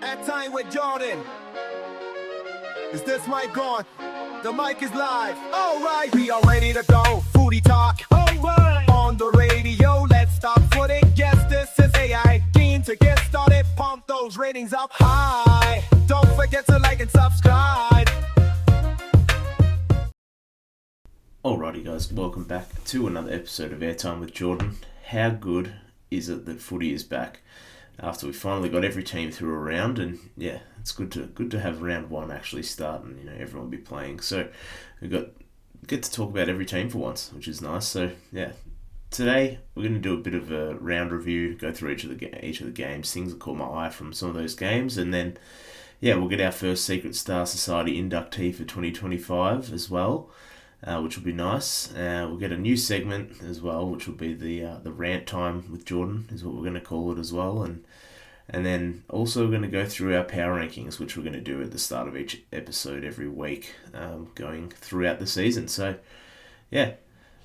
Rant-Time with Jordan. Is this mic on? The mic is live. Alright, we are ready to go. Foodie talk. Alright. On the radio, let's stop footing. Yes, this is AI. Keen to get started. Pump those ratings up high. Don't forget to like and subscribe. Alrighty guys, welcome back to another episode of Airtime with Jordan. How good is it that footy is back after we finally got every team through a round? And yeah, it's good to have round one actually start and everyone be playing. So we get to talk about every team for once, which is nice. So yeah, today we're going to do a bit of a round review, go through each of the games, things that caught my eye from some of those games, and then yeah, we'll get our first Secret Star Society inductee for 2025 as well. Which will be nice. We'll get a new segment as well, which will be the Rant-Time with Jordan, is what we're going to call it as well. And then also we're going to go through our power rankings, which we're going to do at the start of each episode every week, going throughout the season. So yeah,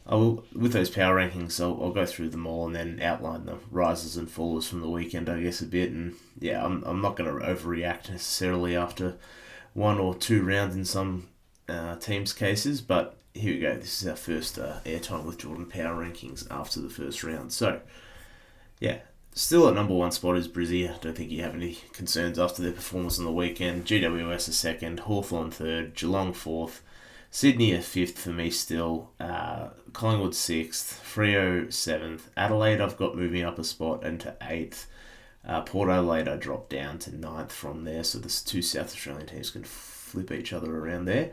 with those power rankings, I'll go through them all and then outline the rises and fallers from the weekend, I guess, a bit. And yeah, I'm not going to overreact necessarily after one or two rounds in some teams' cases, but here we go. This is our first Airtime with Jordan power rankings after the first round. So, yeah, still at number one spot is Brizzy. I don't think you have any concerns after their performance on the weekend. GWS a second, Hawthorn third, Geelong fourth, Sydney a fifth for me still, Collingwood sixth, Freo seventh, Adelaide I've got moving up a spot into eighth, Port Adelaide I dropped down to ninth from there, so the two South Australian teams can flip each other around there.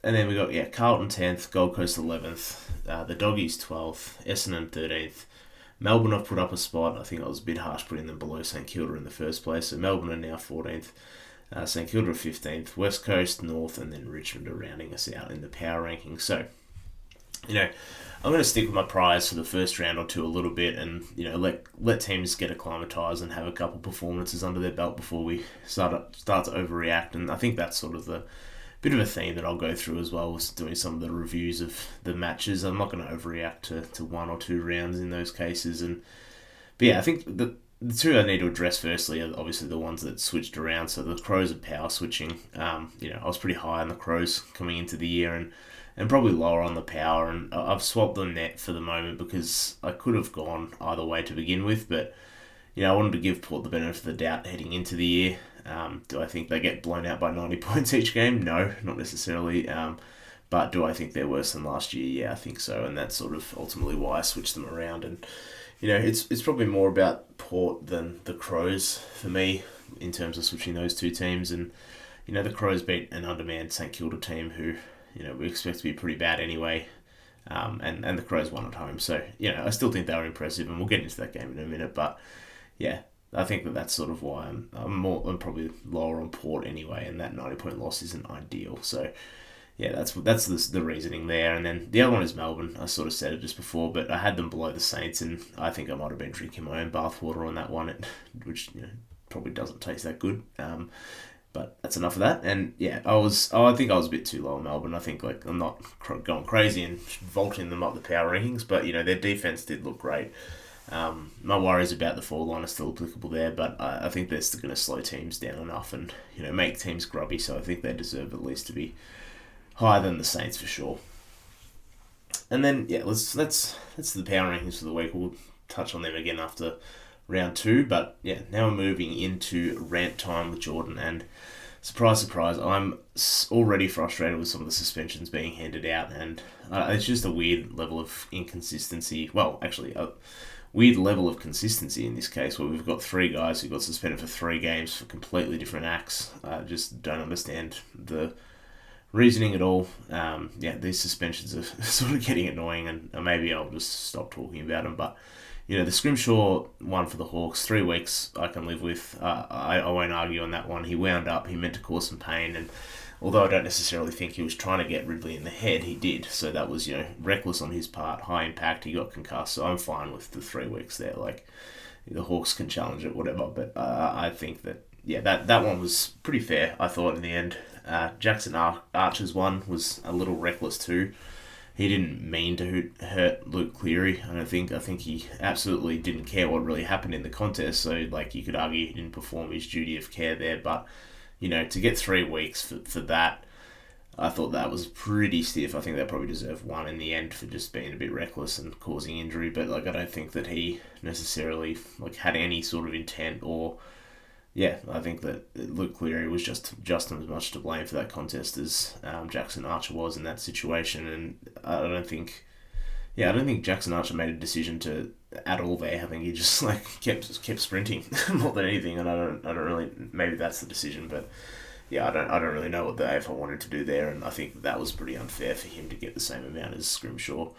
And then we got Carlton 10th, Gold Coast 11th, the Doggies 12th, Essendon 13th. Melbourne have put up a spot. I think I was a bit harsh putting them below St Kilda in the first place. So Melbourne are now 14th, St Kilda are 15th, West Coast, North, and then Richmond are rounding us out in the power ranking. So, I'm going to stick with my prize for the first round or two a little bit, and let teams get acclimatised and have a couple performances under their belt before we start to overreact. And I think that's sort of the bit of a theme that I'll go through as well, was doing some of the reviews of the matches. I'm not going to overreact to one or two rounds in those cases. But yeah, I think the two I need to address firstly are obviously the ones that switched around. So the Crows are power switching. I was pretty high on the Crows coming into the year and probably lower on the power. And I've swapped the net for the moment because I could have gone either way to begin with. But, I wanted to give Port the benefit of the doubt heading into the year. Do I think they get blown out by 90 points each game? No, not necessarily. But do I think they're worse than last year? Yeah, I think so. And that's sort of ultimately why I switched them around. And, it's probably more about Port than the Crows for me in terms of switching those two teams. And, the Crows beat an undermanned St Kilda team who, we expect to be pretty bad anyway. And the Crows won at home. So, I still think they were impressive. And we'll get into that game in a minute. But, yeah, I think that's sort of why I'm probably lower on Port anyway, and that 90-point loss isn't ideal. So, yeah, that's the reasoning there. And then the other one is Melbourne. I sort of said it just before, but I had them below the Saints, and I think I might have been drinking my own bathwater on that one, which probably doesn't taste that good. But that's enough of that. And yeah, I think I was a bit too low on Melbourne. I think I'm not going crazy and vaulting them up the power rankings, but their defense did look great. My worries about the forward line are still applicable there, but I think they're still going to slow teams down enough and make teams grubby. So I think they deserve at least to be higher than the Saints for sure. And then that's the power rankings for the week. We'll touch on them again after round two. But yeah, now we're moving into rant time with Jordan, and surprise, surprise, I'm already frustrated with some of the suspensions being handed out, and it's just a weird level of inconsistency. Well, actually, weird level of consistency in this case, where we've got three guys who got suspended for 3 games for completely different acts. I just don't understand the reasoning at all. These suspensions are sort of getting annoying, and maybe I'll just stop talking about them. But the Scrimshaw one for the Hawks, 3 weeks I can live with. I won't argue on that one. He wound up, he meant to cause some pain, and although I don't necessarily think he was trying to get Ridley in the head, he did. So that was, reckless on his part, high impact, he got concussed. So I'm fine with the 3 weeks there. Like, the Hawks can challenge it, whatever. But I think that, that one was pretty fair, I thought, in the end. Jackson Archer's one was a little reckless too. he didn't mean to hurt Luke Cleary. I think he absolutely didn't care what really happened in the contest. So like you could argue he didn't perform his duty of care there. But to get 3 weeks for that, I thought that was pretty stiff. I think they probably deserved 1 in the end for just being a bit reckless and causing injury. But like I don't think that he necessarily like had any sort of intent or. Yeah, I think that Luke Cleary was just as much to blame for that contest as Jackson Archer was in that situation, and I don't think Jackson Archer made a decision to at all there. I think he just like kept sprinting more than anything, and I don't really, maybe that's the decision, but yeah, I don't really know what the AFL wanted to do there, and I think that was pretty unfair for him to get the same amount as Scrimshaw.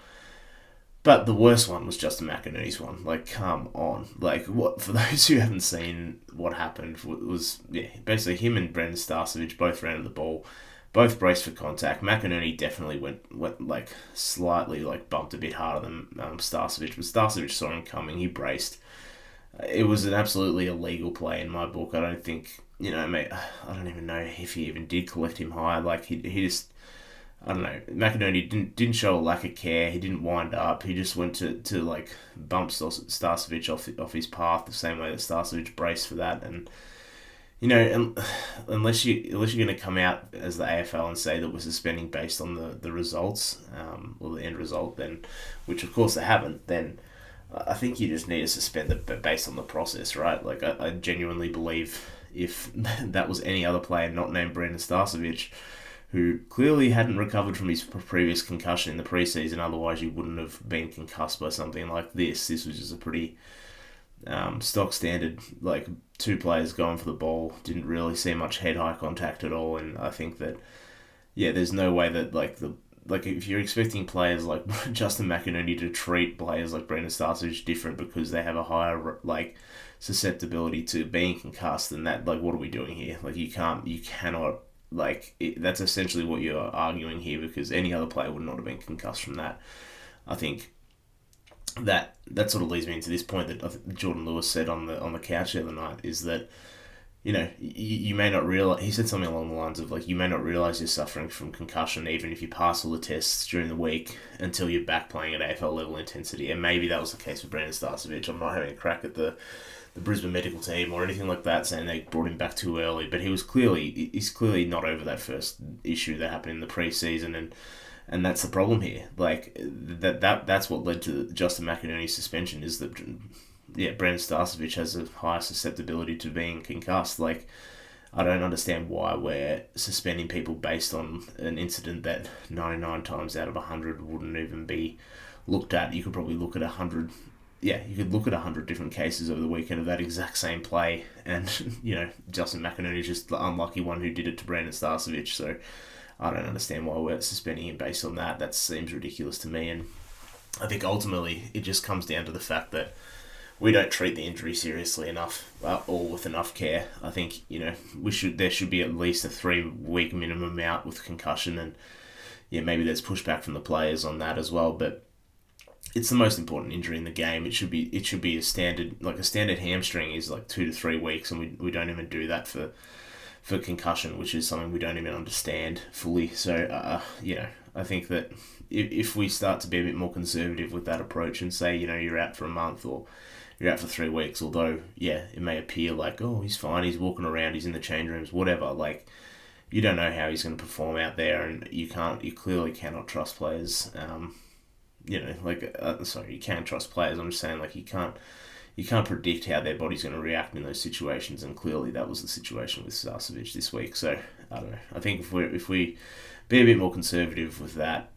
But the worst one was Justin McInerney's one. Like, come on. Like, what? For those who haven't seen what happened, was basically him and Brendan Starcevich both ran at the ball, both braced for contact. McInerney definitely went like slightly like bumped a bit harder than Starcevich, but Starcevich saw him coming. He braced. It was an absolutely illegal play in my book. I don't think mate. I don't even know if he even did collect him high. Like he just. I don't know. McInerney didn't show a lack of care. He didn't wind up. He just went to like bump Starcevich off his path the same way that Starcevich braced for that. And unless you're going to come out as the AFL and say that we're suspending based on the results or the end result, then which of course they haven't, then I think you just need to suspend it based on the process, right? Like I genuinely believe if that was any other player not named Brendan Starcevich, who clearly hadn't recovered from his previous concussion in the preseason, otherwise you wouldn't have been concussed by something like this. This was just a pretty stock standard, like 2 players going for the ball, didn't really see much head-high contact at all, and I think that, there's no way that, if you're expecting players like Justin McInerney to treat players like Brendan Starcevich different because they have a higher, susceptibility to being concussed, then that, what are we doing here? You cannot... that's essentially what you're arguing here, because any other player would not have been concussed from that. I think that sort of leads me into this point that Jordan Lewis said on the couch the other night, is that you may not realize, he said something along the lines of you may not realize you're suffering from concussion even if you pass all the tests during the week until you're back playing at AFL level intensity. And maybe that was the case for Brendan Starcevich. I'm not having a crack at the Brisbane medical team or anything like that saying they brought him back too early, but he's clearly not over that first issue that happened in the pre-season, and that's the problem here. That's what led to Justin McInerney's suspension, is that Brendan Starcevich has a higher susceptibility to being concussed. I don't understand why we're suspending people based on an incident that 99 times out of 100 wouldn't even be looked at. You could probably look at 100 different cases over the weekend of that exact same play, and Justin McInerney is just the unlucky one who did it to Brendan Starcevich. So I don't understand why we're suspending him based on that. That seems ridiculous to me, and I think ultimately it just comes down to the fact that we don't treat the injury seriously enough or with enough care. I think there should be at least a 3-week minimum out with concussion, and maybe there's pushback from the players on that as well, but it's the most important injury in the game. It should be a standard hamstring is 2 to 3 weeks, and we don't even do that for concussion, which is something we don't even understand fully. So I think that if we start to be a bit more conservative with that approach and say you're out for a month or you're out for 3 weeks, although it may appear like, oh, he's fine, he's walking around, he's in the change rooms, whatever, you don't know how he's going to perform out there, and you clearly cannot trust players. Sorry, you can trust players. I'm just saying, you can't predict how their body's going to react in those situations, and clearly that was the situation with Starcevich this week. So I don't know. I think if we be a bit more conservative with that,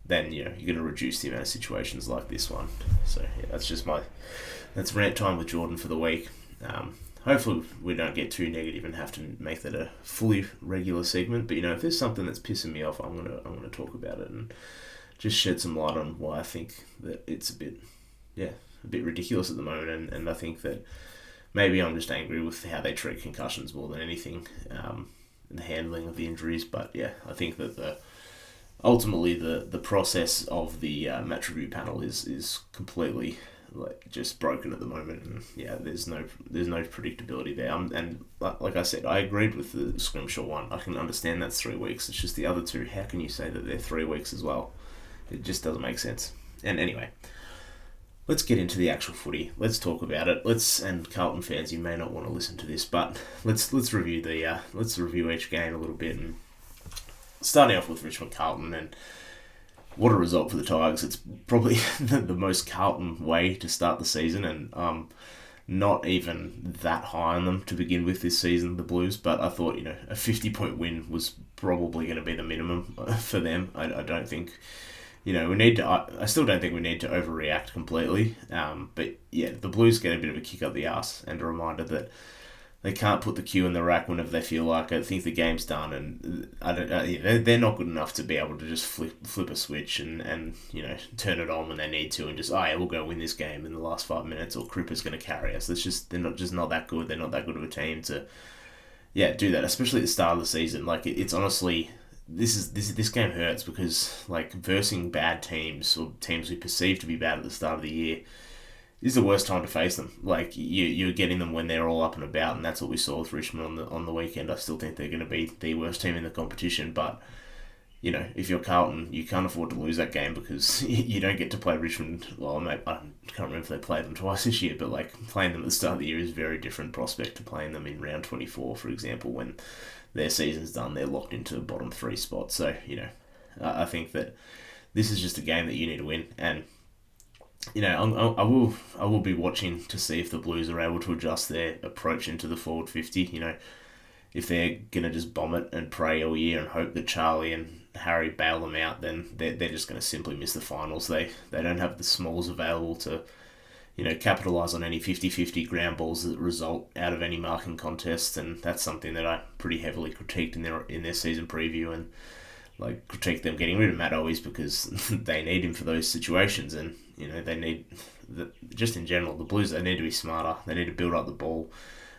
then you're going to reduce the amount of situations like this one. So that's rant time with Jordan for the week. Hopefully we don't get too negative and have to make that a fully regular segment. But if there's something that's pissing me off, I'm gonna talk about it and just shed some light on why I think that it's a bit ridiculous at the moment, and I think that maybe I'm just angry with how they treat concussions more than anything, and the handling of the injuries. But I think that ultimately the process of the match review panel is completely just broken at the moment, and there's no predictability there. And like I said, I agreed with the Scrimshaw one. I can understand that's 3 weeks. It's just the other two. How can you say that they're 3 weeks as well? It just doesn't make sense. And anyway, let's get into the actual footy. Let's talk about it. And Carlton fans, you may not want to listen to this, but let's review each game a little bit. And starting off with Richmond Carlton, and what a result for the Tigers. It's probably the most Carlton way to start the season, and not even that high on them to begin with this season, the Blues, but I thought, a 50-point win was probably going to be the minimum for them. I don't think, I still don't think we need to overreact completely, but yeah, the Blues get a bit of a kick up the arse, and a reminder that they can't put the cue in the rack whenever they feel like it. I think the game's done, and they're not good enough to be able to just flip a switch and turn it on when they need to, and just we'll go win this game in the last 5 minutes, or Cripper's going to carry us. They're not that good. They're not that good of a team to do that, especially at the start of the season. Like it's honestly, this game hurts because like versing bad teams, or teams we perceive to be bad at the start of the year, is the worst time to face them. Like you're getting them when they're all up and about, and that's what we saw with Richmond on the weekend. I still think they're going to be the worst team in the competition, but if you're Carlton, you can't afford to lose that game because you don't get to play Richmond. Well, I can't remember if they played them twice this year, but like playing them at the start of the year is a very different prospect to playing them in round 24, for example, when their season's done. They're locked into the bottom 3 spot. So I think that this is just a game that you need to win, and I will be watching to see if the Blues are able to adjust their approach into the forward 50. If they're gonna just bomb it and pray all year and hope that Charlie and Harry bail them out, then they're just gonna simply miss the finals. They don't have the smalls available to capitalise on any 50-50 ground balls that result out of any marking contest, and that's something that I pretty heavily critiqued in their season preview, and like critique them getting rid of Matt Owies because they need him for those situations, and they need just in general, the Blues, they need to be smarter. They need to build up the ball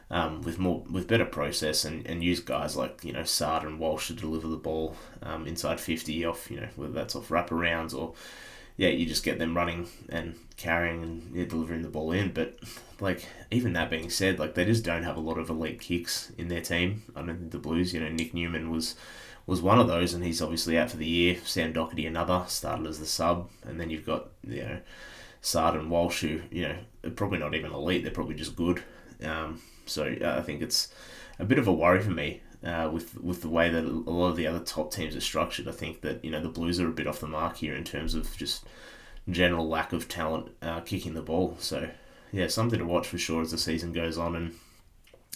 with better process, and use guys like Sard and Walsh to deliver the ball inside 50 off whether that's off wraparounds or you just get them running and carrying and delivering the ball in. But like even that being said, like they just don't have a lot of elite kicks in their team. I don't think the Blues, Nick Newman was one of those, and he's obviously out for the year. Sam Doherty another, started as the sub, and then you've got Sard and Walsh, who are probably not even elite. They're probably just good. So I think it's a bit of a worry for me with the way that a lot of the other top teams are structured. I think that the Blues are a bit off the mark here in terms of just general lack of talent kicking the ball. So yeah, something to watch for sure as the season goes on.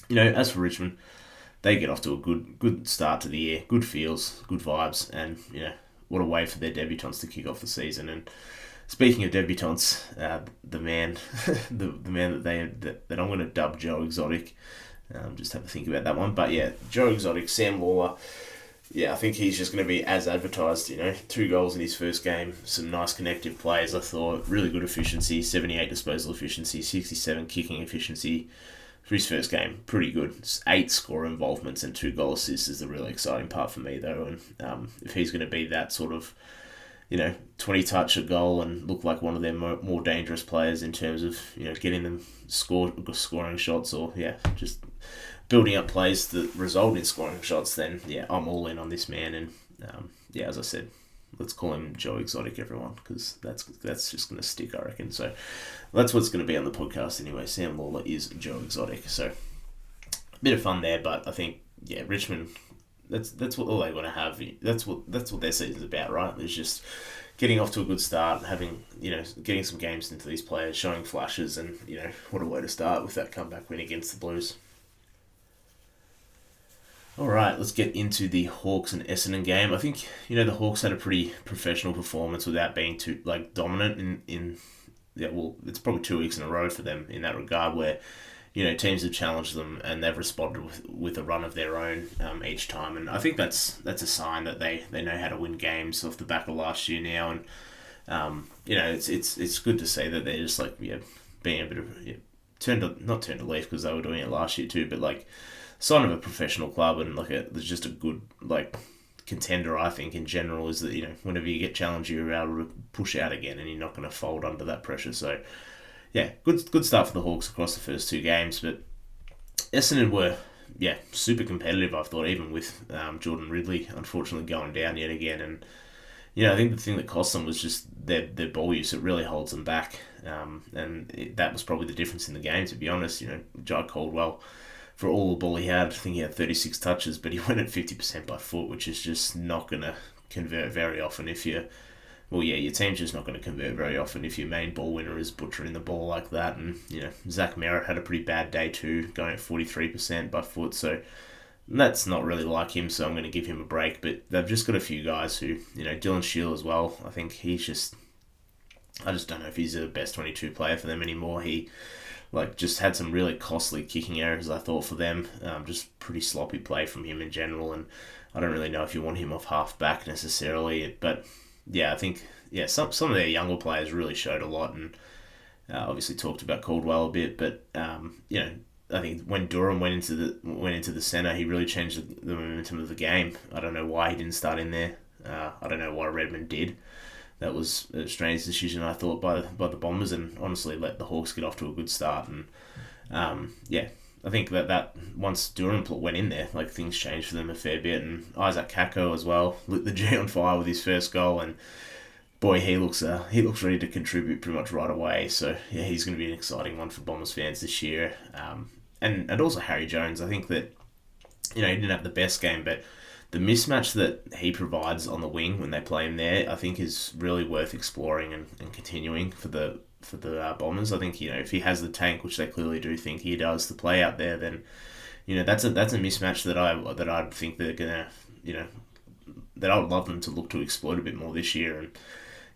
And as for Richmond, they get off to a good start to the year, good feels, good vibes, and what a way for their debutants to kick off the season. And speaking of debutants, the man, the man that I'm going to dub Joe Exotic. Just have to think about that one. But yeah, Joe Exotic, Sam Lawler. Yeah, I think he's just going to be as advertised. 2 goals in his first game, some nice connective plays. I thought really good efficiency, 78 disposal efficiency, 67 kicking efficiency for his first game. Pretty good. 8 score involvements and 2 goal assists is the really exciting part for me though. And if he's going to be that sort of 20 touch a goal and look like one of their more dangerous players in terms of getting them scoring shots, or just building up plays that result in scoring shots, then I'm all in on this man. And as I said, let's call him Joe Exotic, everyone, because that's just going to stick, I reckon. So that's what's going to be on the podcast anyway. Sam Lawler is Joe Exotic, so a bit of fun there. But I think Richmond, that's what all they want to have. That's what their season's about, right? It's just getting off to a good start, having getting some games into these players, showing flashes, and what a way to start with that comeback win against the Blues. All right, let's get into the Hawks and Essendon game. I think the Hawks had a pretty professional performance without being too dominant in it's probably 2 weeks in a row for them in that regard, where teams have challenged them and they've responded with a run of their own each time. And I think that's a sign that they know how to win games off the back of last year now. And it's good to see that they're just being a bit of turned a leaf, because they were doing it last year too, but sign of a professional club, and there's just a good contender, I think, in general, is that whenever you get challenged, you're able to push out again and you're not going to fold under that pressure. So good start for the Hawks across the first 2 games, but Essendon were super competitive, I thought, even with Jordan Ridley unfortunately going down yet again. And I think the thing that cost them was just their ball use. It really holds them back, that was probably the difference in the game. To be honest, Jai Caldwell, for all the ball he had, I think he had 36 touches, but he went at 50% by foot, which is just not going to convert very often if you. Well, yeah, your team's just not going to convert very often if your main ball winner is butchering the ball like that. And, Zach Merritt had a pretty bad day too, going at 43% by foot. So that's not really like him, so I'm going to give him a break. But they've just got a few guys who, Dylan Shield as well. I think he's just... I just don't know if he's a best 22 player for them anymore. He, just had some really costly kicking errors, I thought, for them. Just pretty sloppy play from him in general. And I don't really know if you want him off half-back necessarily, but... Yeah, I think some of their younger players really showed a lot, and obviously talked about Caldwell a bit. But I think when Durham went into the centre, he really changed the momentum of the game. I don't know why he didn't start in there. I don't know why Redmond did. That was a strange decision, I thought, by the Bombers, and honestly let the Hawks get off to a good start. And I think that once Durham went in there, things changed for them a fair bit. And Isaac Kako as well lit the G on fire with his first goal, and boy, he looks ready to contribute pretty much right away. So yeah, he's going to be an exciting one for Bombers fans this year. And also Harry Jones. I think that he didn't have the best game, but the mismatch that he provides on the wing when they play him there, I think is really worth exploring and continuing for the Bombers. I think if he has the tank, which they clearly do think he does, to play out there, then that's a mismatch that I'd think they're gonna that I would love them to look to exploit a bit more this year. And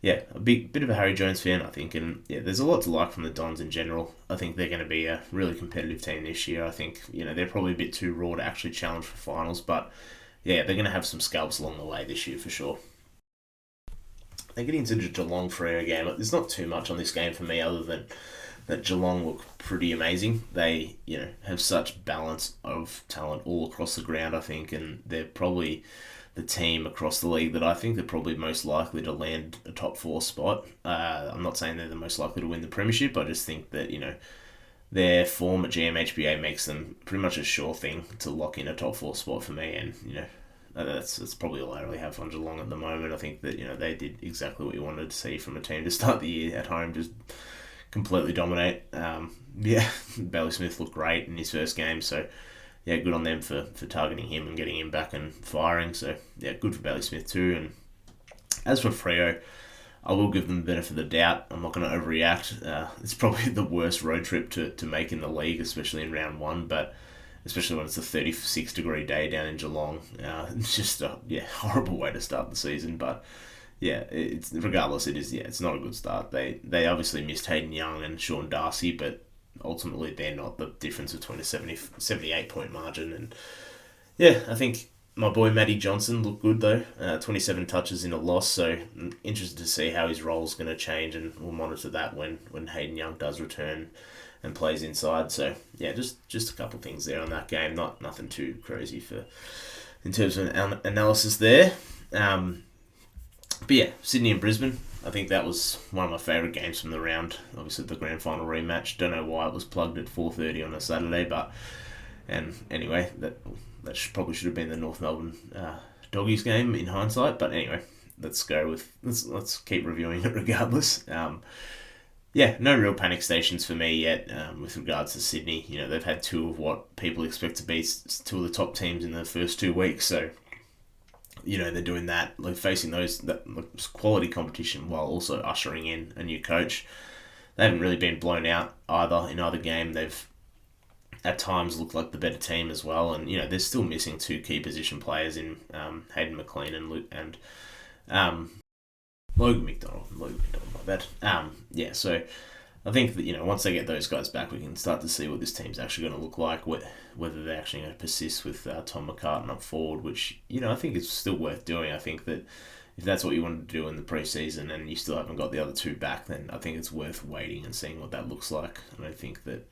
yeah, a bit of a Harry Jones fan, I think, and yeah, there's a lot to like from the Dons in general. I think they're going to be a really competitive team this year. I think they're probably a bit too raw to actually challenge for finals, but yeah, they're going to have some scalps along the way this year for sure. They're getting into the Geelong Freo game. There's not too much on this game for me other than that Geelong look pretty amazing. They, have such balance of talent all across the ground, I think, and they're probably the team across the league that I think they're probably most likely to land a top 4 spot. I'm not saying they're the most likely to win the premiership. I just think that, their form at GMHBA makes them pretty much a sure thing to lock in a top 4 spot for me, and, that's probably all I really have on Geelong at the moment. I think that they did exactly what you wanted to see from a team to start the year at home, just completely dominate. Bailey Smith looked great in his first game, so yeah, good on them for targeting him and getting him back and firing. So yeah, good for Bailey Smith too. And as for Freo, I will give them the benefit of the doubt. I'm not going to overreact. It's probably the worst road trip to make in the league, especially in round 1, but especially when it's a 36-degree day down in Geelong. It's just a horrible way to start the season. But yeah, it's not a good start. They obviously missed Hayden Young and Sean Darcy, but ultimately they're not the difference between a 78-point margin. And yeah, I think my boy Matty Johnson looked good though. 27 touches in a loss, so I'm interested to see how his role's going to change, and we'll monitor that when Hayden Young does return and plays inside. So yeah, just a couple things there on that game. Nothing too crazy in terms of analysis there. But yeah, Sydney and Brisbane, I think that was one of my favourite games from the round. Obviously the grand final rematch. Don't know why it was plugged at 4:30 on a Saturday, and anyway, that probably should have been the North Melbourne Doggies game in hindsight. But anyway, let's keep reviewing it regardless. No real panic stations for me yet with regards to Sydney. They've had 2 of what people expect to be 2 of the top teams in the first 2 weeks. So, they're doing that, facing that quality competition while also ushering in a new coach. They haven't really been blown out in either game. They've at times looked like the better team as well. And, they're still missing 2 key position players in Hayden McLean and Logan McDonald, my bad. So I think that, once they get those guys back, we can start to see what this team's actually going to look like, whether they're actually going to persist with Tom McCartan up forward, which, I think is still worth doing. I think that if that's what you wanted to do in the pre-season and you still haven't got the other 2 back, then I think it's worth waiting and seeing what that looks like. I don't think they're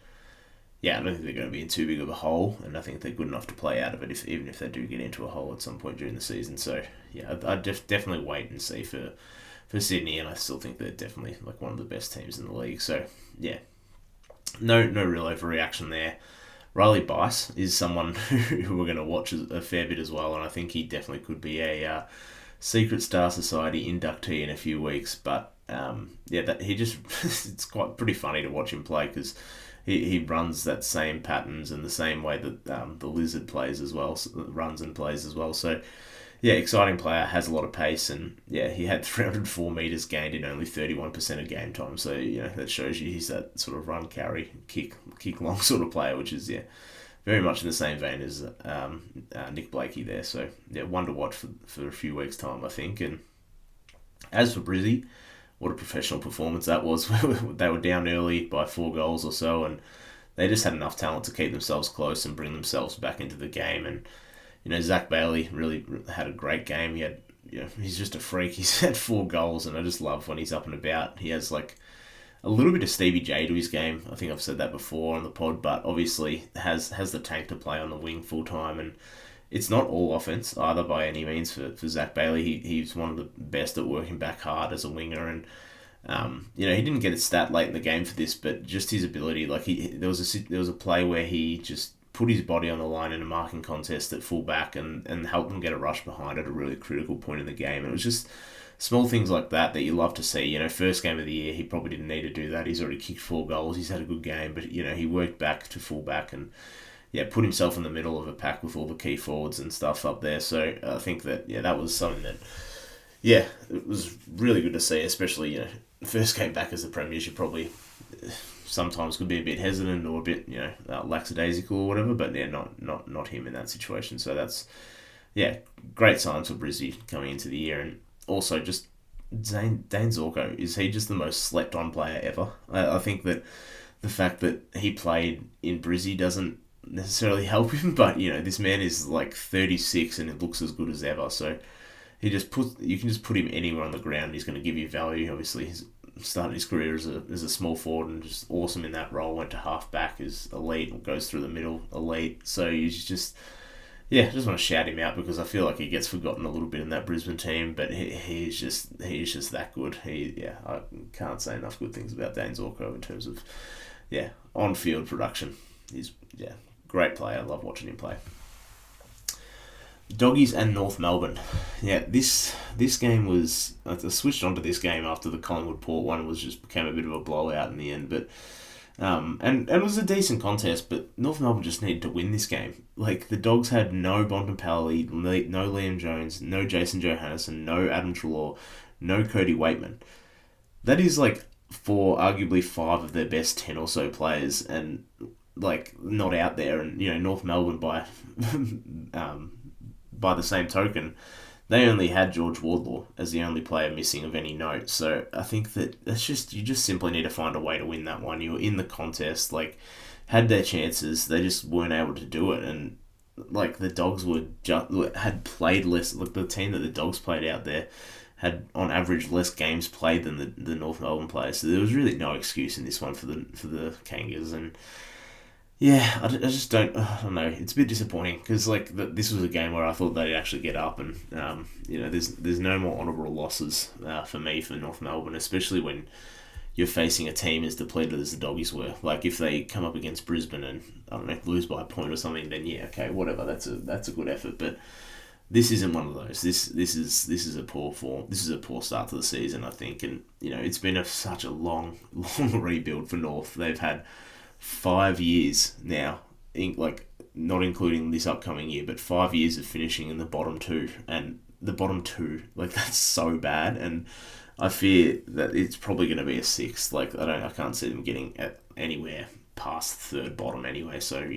going to be in too big of a hole, and I think they're good enough to play out of it even if they do get into a hole at some point during the season. So, yeah, I'd definitely wait and see for Sydney, and I still think they're definitely one of the best teams in the league. So yeah, no real overreaction there. Riley Bice is someone who we're going to watch a fair bit as well, and I think he definitely could be a Secret Star Society inductee in a few weeks, but he just it's quite pretty funny to watch him play because he runs that same patterns and the same way that the Lizard plays as well, runs and plays as well. So yeah, exciting player, has a lot of pace, and yeah, he had 304 meters gained in only 31% of game time. So that shows you he's that sort of run, carry, kick long sort of player, which is very much in the same vein as Nick Blakey there. So yeah, one to watch for a few weeks' time, I think. And as for Brizzy, what a professional performance that was. They were down early by 4 goals or so, and they just had enough talent to keep themselves close and bring themselves back into the game. And Zach Bailey really had a great game. He's just a freak. He's had 4 goals, and I just love when he's up and about. He has like a little bit of Stevie J to his game. I think I've said that before on the pod, but obviously has the tank to play on the wing full time, and it's not all offense either by any means for Zach Bailey. He's one of the best at working back hard as a winger, and he didn't get a stat late in the game for this, but just his ability. Like there was a play where he just put his body on the line in a marking contest at full back and helped them get a rush behind at a really critical point in the game. And it was just small things like that you love to see. First game of the year, he probably didn't need to do that. He's already kicked 4 goals. He's had a good game, but he worked back to full back and put himself in the middle of a pack with all the key forwards and stuff up there. So I think that that was something that it was really good to see, especially first game back as the Premiers. You probably sometimes could be a bit hesitant or a bit lackadaisical or whatever, but not him in that situation. So that's great signs for Brizzy coming into the year. And also just Dane Zorko, is he just the most slept on player ever? I think that the fact that he played in Brizzy doesn't necessarily help him, but this man is like 36 and it looks as good as ever. So you can just put him anywhere on the ground. He's going to give you value. Obviously, he's started his career as a small forward and just awesome in that role. Went to half back, is elite, goes through the middle, elite. So he's just I just want to shout him out because I feel like he gets forgotten a little bit in that Brisbane team, but he's just that good. I can't say enough good things about Dane Zorko in terms of on-field production. He's great player. I love watching him play. Doggies and North Melbourne. This game was... I switched onto this game after the Collingwood Port one became a bit of a blowout in the end, but and it was a decent contest, but North Melbourne just needed to win this game. Like, the Dogs had no Bontempelli, no Liam Jones, no Jason Johannesson, no Adam Treloar, no Cody Waitman. That is like arguably 5 of their best 10 or so players, and like not out there. And North Melbourne by the same token, they only had George Wardlaw as the only player missing of any note. So I think that you just simply need to find a way to win that one. You were in the contest, like, had their chances, they just weren't able to do it. And like, the Dogs had played less. Like, the team that the Dogs played out there had on average less games played than the North Melbourne players. So there was really no excuse in this one for the Kangas. And I just don't know. It's a bit disappointing because this was a game where I thought they'd actually get up, and there's no more honourable losses for me for North Melbourne, especially when you're facing a team as depleted as the Doggies were. Like, if they come up against Brisbane and lose by a point or something, then whatever. That's a good effort, but this isn't one of those. This is a poor form. This is a poor start to the season, I think, and it's been such a long rebuild for North. They've had 5 years now, not including this upcoming year, but 5 years of finishing in the bottom 2, and the bottom 2, that's so bad, and I fear that it's probably going to be a 6th. I can't see them getting anywhere past third bottom anyway. So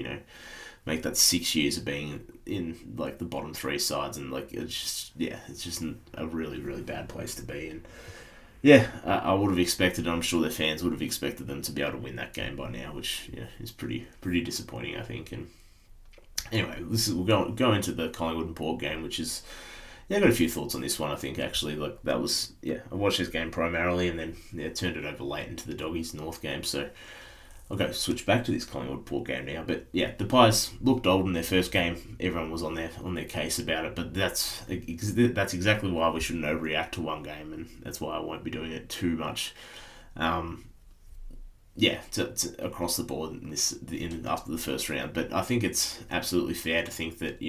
make that 6 years of being in the bottom 3 sides, and it's just a really, really bad place to be. And I would have expected, I'm sure their fans would have expected them to be able to win that game by now, which is pretty disappointing, I think. And anyway, we'll go into the Collingwood and Port game, which is I got a few thoughts on this one. I think actually that was I watched this game primarily, and then turned it over late into the Doggies North game. So I'll go switch back to this Collingwood Port game now. But the Pies looked old in their first game. Everyone was on their case about it. But that's exactly why we shouldn't overreact to one game, and that's why I won't be doing it too much. Across the board after the first round. But I think it's absolutely fair to think that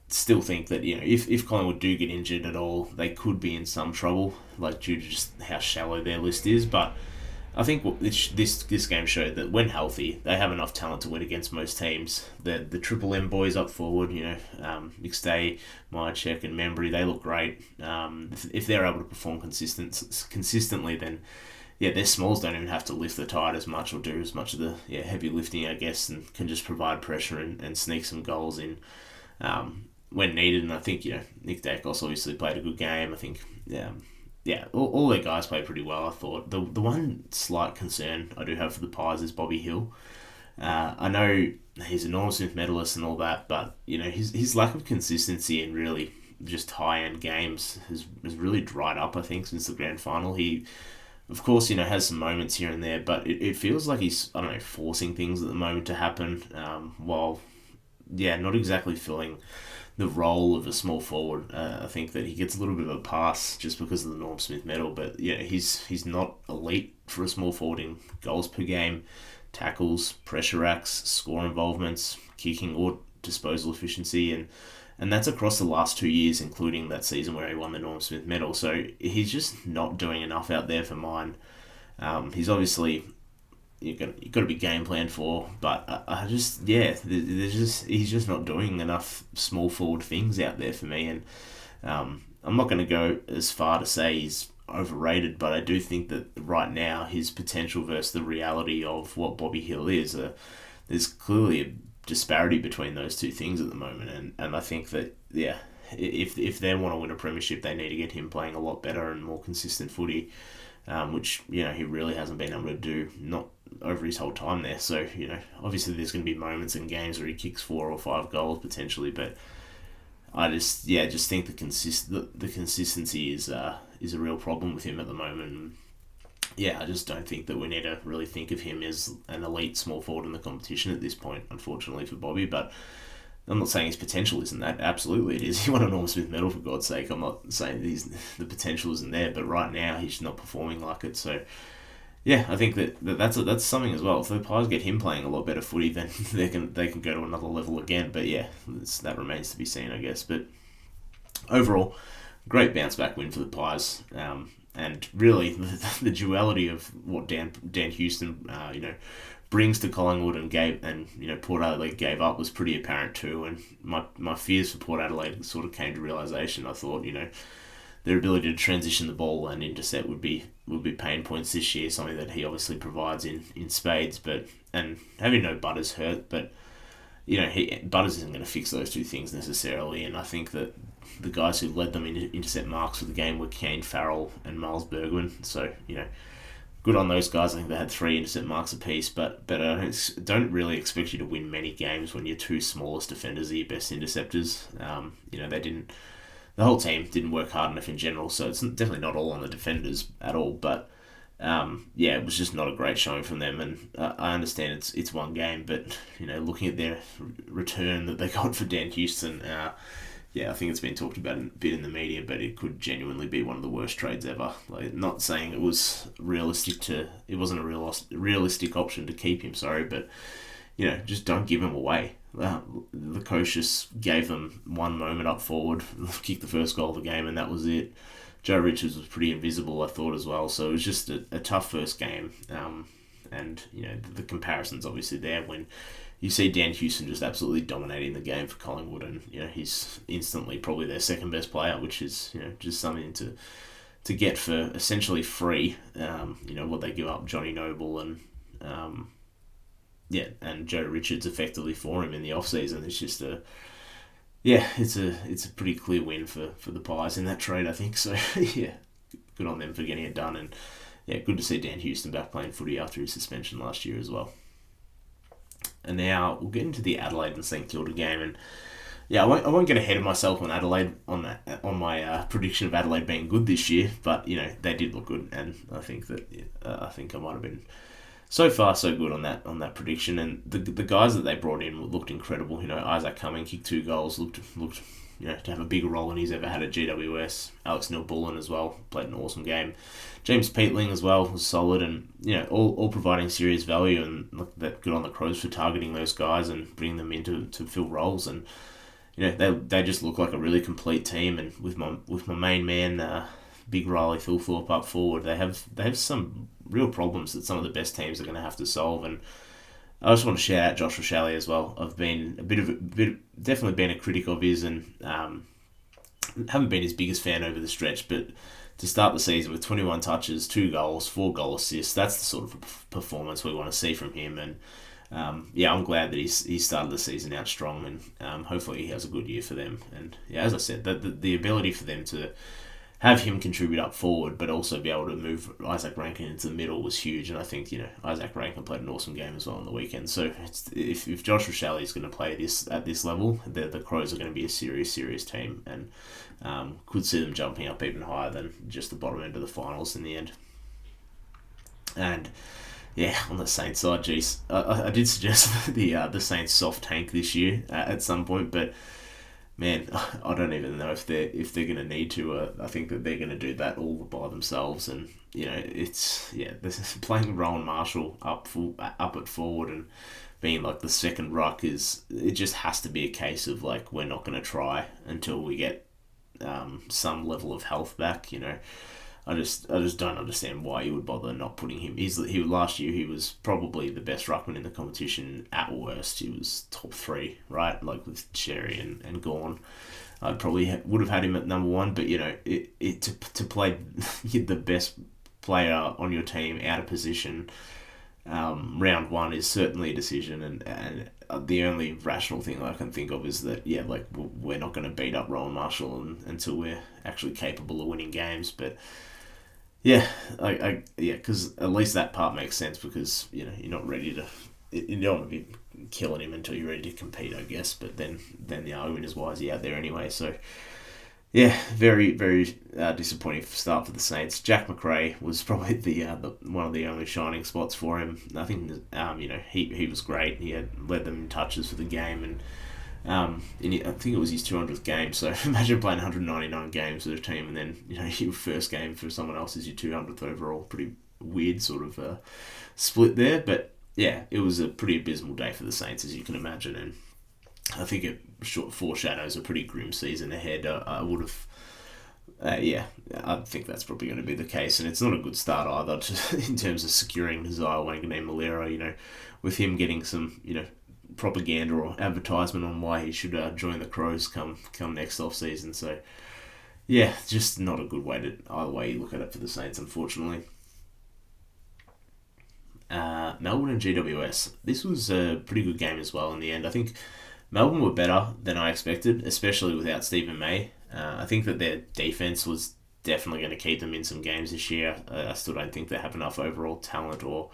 Still think that, if Collingwood do get injured at all, they could be in some trouble, like due to just how shallow their list is. But I think what this game showed that when healthy, they have enough talent to win against most teams. The Triple M boys up forward, McStay, Myercheck and Membry, they look great. If they're able to perform consistently, then their smalls don't even have to lift the tide as much or do as much of the heavy lifting, I guess, and can just provide pressure and sneak some goals in when needed. And I think, Nick Dacos obviously played a good game. I think, all their guys played pretty well, I thought. The one slight concern I do have for the Pies is Bobby Hill. I know he's a Norm Smith medalist and all that, but, his lack of consistency in really just high-end games has really dried up, I think, since the grand final. He, of course, has some moments here and there, but it feels like he's, forcing things at the moment to happen, while, not exactly filling the role of a small forward. I think that he gets a little bit of a pass just because of the Norm Smith medal, but he's not elite for a small forward in goals per game, tackles, pressure acts, score involvements, kicking or disposal efficiency, and that's across the last 2 years, including that season where he won the Norm Smith medal. So he's just not doing enough out there for mine. He's obviously you've got to be game planned for, but he's just not doing enough small forward things out there for me. And I'm not going to go as far to say he's overrated, but I do think that right now his potential versus the reality of what Bobby Hill is, there's clearly a disparity between those two things at the moment. And I think that, if they want to win a premiership, they need to get him playing a lot better and more consistent footy, which, he really hasn't been able to do, not over his whole time there. So, obviously there's going to be moments in games where he kicks 4 or 5 goals potentially, but I just think the consistency is a real problem with him at the moment. And I just don't think that we need to really think of him as an elite small forward in the competition at this point, unfortunately for Bobby. But I'm not saying his potential isn't that. Absolutely it is. He won a Norm Smith medal, for God's sake. I'm not saying the potential isn't there, but right now he's not performing like it. So I think that's something as well. If the Pies get him playing a lot better footy, then they can go to another level again. But that remains to be seen, I guess. But overall, great bounce back win for the Pies. And really, the duality of what Dan Houston, brings to Collingwood and Port Adelaide gave up was pretty apparent too. And my fears for Port Adelaide sort of came to realisation. I thought, their ability to transition the ball and intercept would be pain points this year, something that he obviously provides in spades. And having no Butters hurt, but Butters isn't going to fix those two things necessarily. And I think that the guys who led them in intercept marks for the game were Kane Farrell and Miles Bergman. So good on those guys. I think they had 3 intercept marks apiece, but I don't really expect you to win many games when your 2 smallest defenders are your best interceptors. They didn't. The whole team didn't work hard enough in general, so it's definitely not all on the defenders at all. But it was just not a great showing from them. And I understand it's one game, but looking at their return that they got for Dan Houston, I think it's been talked about a bit in the media, but it could genuinely be one of the worst trades ever. Like, not saying it was realistic it wasn't a realistic option to keep him. Sorry, but just don't give him away. The coach just gave them one moment up forward, kicked the first goal of the game, and that was it. Joe Richards was pretty invisible, I thought, as well. So it was just a tough first game. And the comparison's obviously there when you see Dan Houston just absolutely dominating the game for Collingwood, and he's instantly probably their second best player, which is just something to get for essentially free. What they give up, Johnny Noble and Joe Richards effectively for him in the off season. It's just it's a pretty clear win for the Pies in that trade, I think. So good on them for getting it done, and good to see Dan Houston back playing footy after his suspension last year as well. And now we'll get into the Adelaide and St Kilda game, and I won't get ahead of myself on Adelaide on my prediction of Adelaide being good this year, but they did look good, and I think that I might have been so far so good on that prediction. And the guys that they brought in looked incredible. Isaac Cumming kicked 2 goals, looked to have a bigger role than he's ever had at GWS. Alex Neil-Bullen as well played an awesome game. James Peatling as well was solid, and all providing serious value. And look, that good on the Crows for targeting those guys and bringing them in to fill roles. And they just look like a really complete team. And with my main man, Big Riley Thilthorpe up forward, they have some real problems that some of the best teams are going to have to solve. And I just want to shout out Josh Rochelle as well. I've been definitely been a critic of his, and haven't been his biggest fan over the stretch, but to start the season with 21 touches, 2 goals, 4 goal assists, that's the sort of performance we want to see from him. And I'm glad that he started the season out strong, and hopefully he has a good year for them. And as I said, the ability for them to have him contribute up forward, but also be able to move Isaac Rankin into the middle was huge. And I think Isaac Rankin played an awesome game as well on the weekend. So if Josh Rochelle is going to play at this level, the Crows are going to be a serious team, and could see them jumping up even higher than just the bottom end of the finals in the end. And on the Saints side, geez, I did suggest the Saints soft tank this year at some point, but man, I don't even know if they're going to need to. I think that they're going to do that all by themselves, and this is playing Rowan Marshall up at forward and being like the second ruck it just has to be a case of like, we're not going to try until we get some level of health back. I just don't understand why you would bother not putting him. Last year he was probably the best ruckman in the competition at worst. He was top 3, right? Like with Sherry and Gawn. I probably would have had him at number 1, but to play the best player on your team out of position round 1 is certainly a decision, and the only rational thing I can think of is that we're not going to beat up Rowan Marshall until we're actually capable of winning games, but. Because at least that part makes sense, because you're not ready to. You don't want to be killing him until you're ready to compete, I guess. But then the argument is, why is he out there anyway? So very very disappointing start for the Saints. Jack McRae was probably the one of the only shining spots for him. I think he was great. He had led them in touches for the game, and I think it was his 200th game, so imagine playing 199 games with a team, and then your first game for someone else is your 200th overall. Pretty weird sort of split there, but it was a pretty abysmal day for the Saints, as you can imagine, and I think it foreshadows a pretty grim season ahead. I would have, I think that's probably going to be the case, and it's not a good start either in terms of securing Zaya Wanganeen-Malera. With him getting some, propaganda or advertisement on why he should join the Crows come next off season. So just not a good way to either way you look at it for the Saints, unfortunately. Melbourne and GWS. This was a pretty good game as well in the end. I think Melbourne were better than I expected, especially without Stephen May. I think that their defense was definitely going to keep them in some games this year. I still don't think they have enough overall talent, or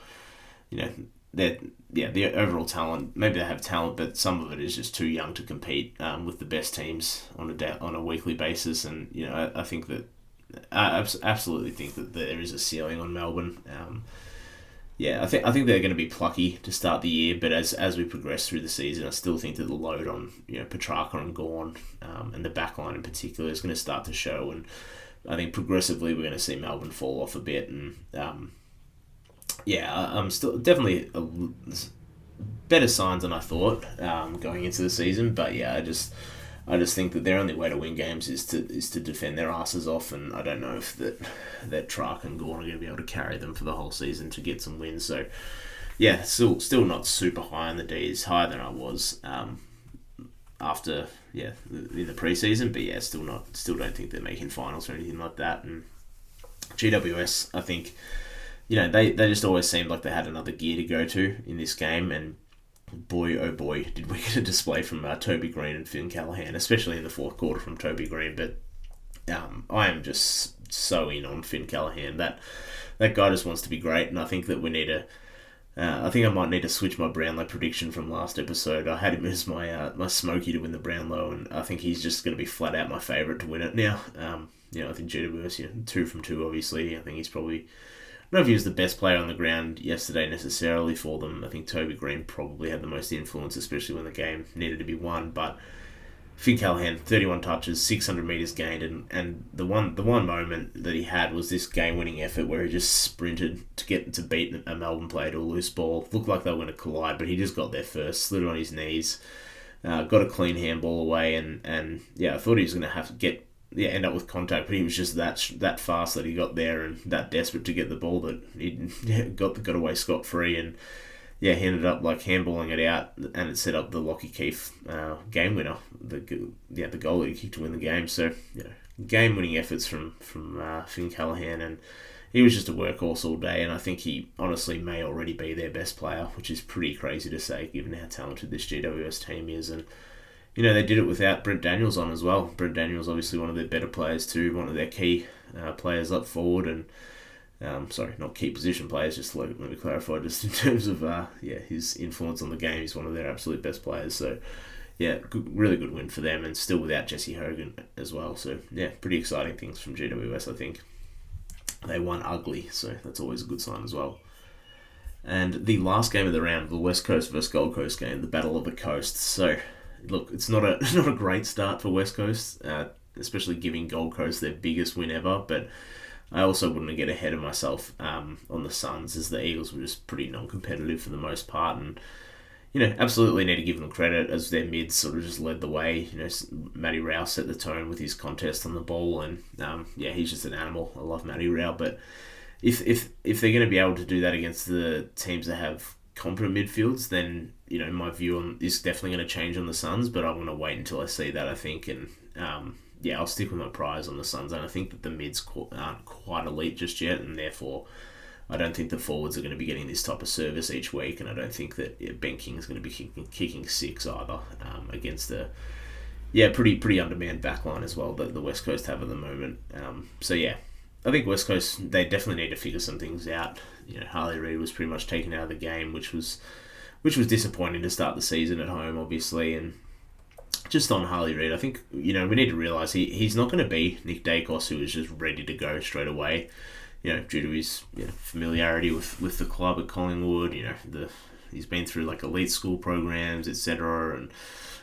the overall talent. Maybe they have talent, but some of it is just too young to compete with the best teams on a weekly basis. And I think that I absolutely think that there is a ceiling on Melbourne. I think they're going to be plucky to start the year, but as we progress through the season, I still think that the load on Petrarca and Gawn and the backline in particular is going to start to show, and I think progressively we're going to see Melbourne fall off a bit. And I'm still definitely better signs than I thought going into the season, but I just think that their only way to win games is to defend their asses off, and I don't know if that Trark and Gawn are going to be able to carry them for the whole season to get some wins. So still not super high on the D's, higher than I was after in the preseason, but still don't think they're making finals or anything like that. And GWS, I think they just always seemed like they had another gear to go to in this game, and boy, oh boy, did we get a display from Toby Green and Finn Callaghan, especially in the fourth quarter from Toby Green. But I am just so in on Finn Callaghan. That guy just wants to be great, and I think that we need to. I think I might need to switch my Brownlow prediction from last episode. I had him as my Smokey to win the Brownlow, and I think he's just going to be flat out my favourite to win it now. I think GWS, 2 from 2, obviously. I think he's probably. I don't know if he was the best player on the ground yesterday necessarily for them. I think Toby Green probably had the most influence, especially when the game needed to be won. But Finn Callaghan, 31 touches, 600 metres gained, and the one moment that he had was this game-winning effort where he just sprinted to beat a Melbourne player to a loose ball. Looked like they were going to collide, but he just got there first, slid on his knees, got a clean handball away, and I thought he was going to have to end up with contact, but he was just that fast that he got there and that desperate to get the ball that he got away scot-free, and he ended up handballing it out, and it set up the Lockie Keefe game winner, the goal that he kicked to win the game. So game-winning efforts from Finn Callaghan, and he was just a workhorse all day, and I think he honestly may already be their best player, which is pretty crazy to say given how talented this GWS team is. And they did it without Brent Daniels on as well. Brent Daniels obviously one of their better players too, one of their key players up forward, and not key position players, just let me clarify, just in terms of his influence on the game, he's one of their absolute best players. So really good win for them, and still without Jesse Hogan as well. So pretty exciting things from GWS, I think. They won ugly, so that's always a good sign as well. And the last game of the round, the West Coast versus Gold Coast game, the Battle of the Coast. So look, it's not a great start for West Coast, especially giving Gold Coast their biggest win ever, but I also wouldn't get ahead of myself on the Suns, as the Eagles were just pretty non-competitive for the most part, and absolutely need to give them credit as their mids sort of just led the way. Matty Rao set the tone with his contest on the ball, and he's just an animal. I love Matty Rao, but if they're going to be able to do that against the teams that have competent midfields, then my view on is definitely going to change on the Suns. But I'm going to wait until I see that, I think, and I'll stick with my prize on the Suns. And I think that the mids aren't quite elite just yet, and therefore I don't think the forwards are going to be getting this type of service each week, and I don't think that Ben King is going to be kicking six either against a pretty undermanned backline as well that the West Coast have at the moment. I think West Coast, they definitely need to figure some things out. Harley Reid was pretty much taken out of the game, which was disappointing to start the season at home, obviously. And just on Harley Reid, I think we need to realise he's not going to be Nick Dacos, who is just ready to go straight away. Due to his familiarity with the club at Collingwood, he's been through elite school programs, etc., and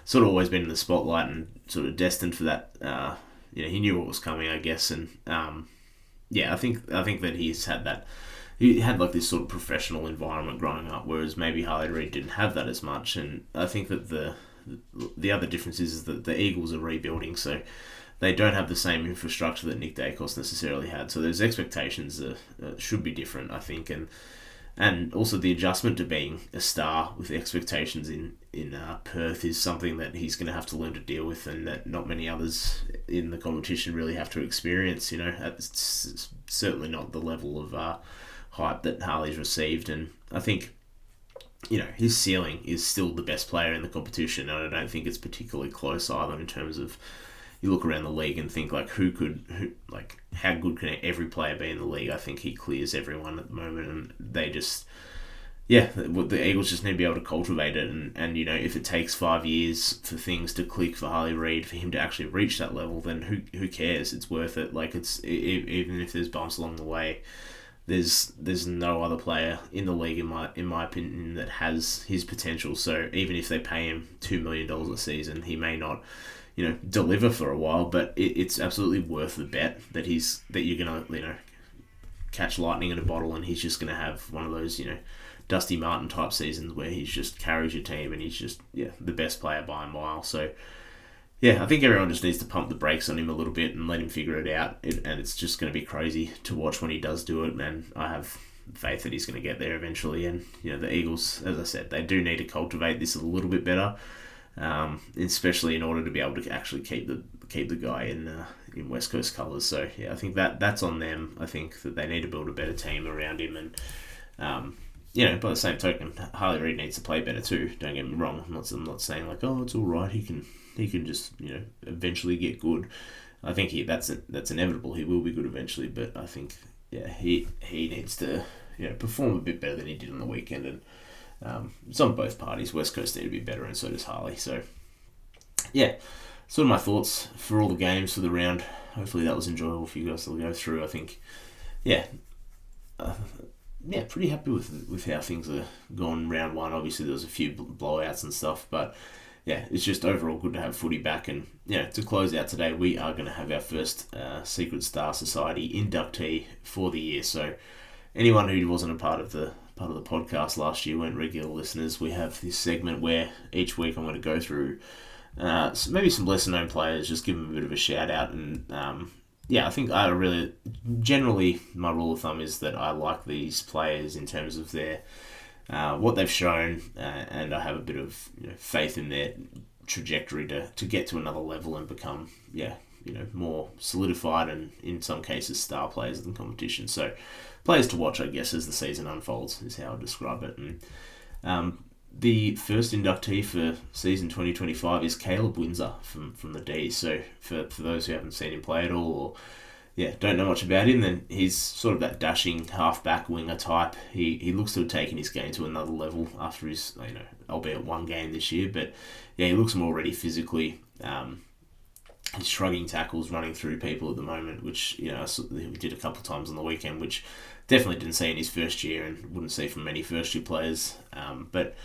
sort of always been in the spotlight and sort of destined for that. He knew what was coming, I guess, and I think that he's had that. He had this sort of professional environment growing up, whereas maybe Harley Reid didn't have that as much. And I think that the other difference is that the Eagles are rebuilding, so they don't have the same infrastructure that Nick Dacos necessarily had. So those expectations should be different, I think, and also the adjustment to being a star with expectations in Perth is something that he's going to have to learn to deal with, and that not many others in the competition really have to experience. It's certainly not the level of hype that Harley's received, and I think his ceiling is still the best player in the competition, and I don't think it's particularly close either in terms of, you look around the league and think how good can every player be in the league? I think he clears everyone at the moment, and they just the Eagles just need to be able to cultivate it, and if it takes 5 years for things to click for Harley Reid, for him to actually reach that level, then who cares? It's worth it. It's even if there's bumps along the way, there's no other player in the league in my opinion that has his potential. So even if they pay him $2 million a season, he may not deliver for a while, but it's absolutely worth the bet that you're gonna catch lightning in a bottle, and he's just gonna have one of those Dusty Martin type seasons where he just carries your team, and he's just the best player by a mile. So I think everyone just needs to pump the brakes on him a little bit and let him figure it out, and it's just going to be crazy to watch when he does do it, and I have faith that he's going to get there eventually. And the Eagles, as I said, they do need to cultivate this a little bit better, especially in order to be able to actually keep the guy in West Coast colours. So I think that's on them. I think that they need to build a better team around him, and by the same token, Harley Reid needs to play better too. Don't get me wrong. I'm not saying it's all right. He can just eventually get good. I think that's inevitable. He will be good eventually, but I think he needs to perform a bit better than he did on the weekend, and it's on both parties. West Coast need to be better, and so does Harley. So sort of my thoughts for all the games for the round. Hopefully that was enjoyable for you guys to go through. I think pretty happy with how things are gone round one. Obviously there was a few blowouts and stuff, but it's just overall good to have footy back. And to close out today, we are going to have our first Secret Star Society inductee for the year. So anyone who wasn't a part of part of the podcast last year weren't regular listeners, we have this segment where each week I'm going to go through maybe some lesser known players, just give them a bit of a shout out. And I think I really, generally, my rule of thumb is that I like these players in terms of their what they've shown, and I have a bit of faith in their trajectory to get to another level and become more solidified and in some cases star players in the competition. So players to watch, I guess, as the season unfolds is how I describe it. And the first inductee for season 2025 is Caleb Windsor from the D. So for those who haven't seen him play at all, or don't know much about him, then he's sort of that dashing half-back winger type. He looks to have taken his game to another level after his, albeit one game this year, but he looks more ready physically. He's shrugging tackles, running through people at the moment, which we did a couple of times on the weekend, which definitely didn't see in his first year and wouldn't see from many first-year players. But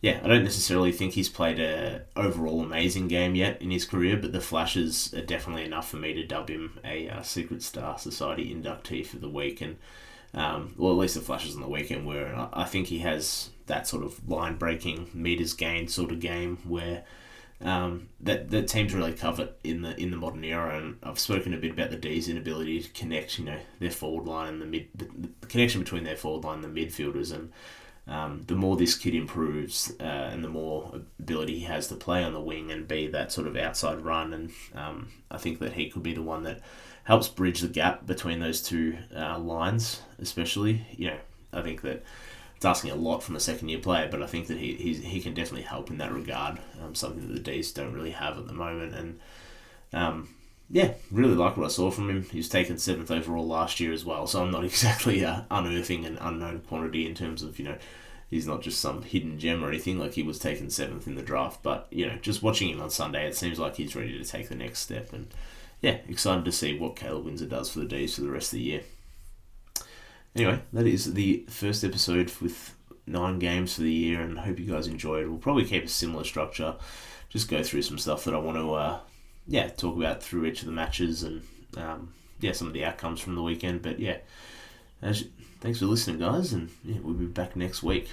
I don't necessarily think he's played a overall amazing game yet in his career, but the flashes are definitely enough for me to dub him a Secret Star Society inductee for the week. And at least the flashes on the weekend were. I think he has that sort of line-breaking, meters gained sort of game where that teams really covet in the modern era. And I've spoken a bit about the D's inability to connect, their forward line and the connection between their forward line and the midfielders. And the more this kid improves, and the more ability he has to play on the wing and be that sort of outside run, and I think that he could be the one that helps bridge the gap between those two lines, especially. I think that it's asking a lot from a second-year player, but I think that he can definitely help in that regard, something that the D's don't really have at the moment. And really like what I saw from him. He was taken 7th overall last year as well, so I'm not exactly unearthing an unknown quantity in terms of, he's not just some hidden gem or anything. Like, he was taken 7th in the draft, but, just watching him on Sunday, it seems like he's ready to take the next step. And, excited to see what Caleb Windsor does for the D's for the rest of the year. Anyway, that is the first episode with 9 games for the year, and I hope you guys enjoyed. We'll probably keep a similar structure, just go through some stuff that I want to talk about through each of the matches and some of the outcomes from the weekend. But thanks for listening, guys, and we'll be back next week.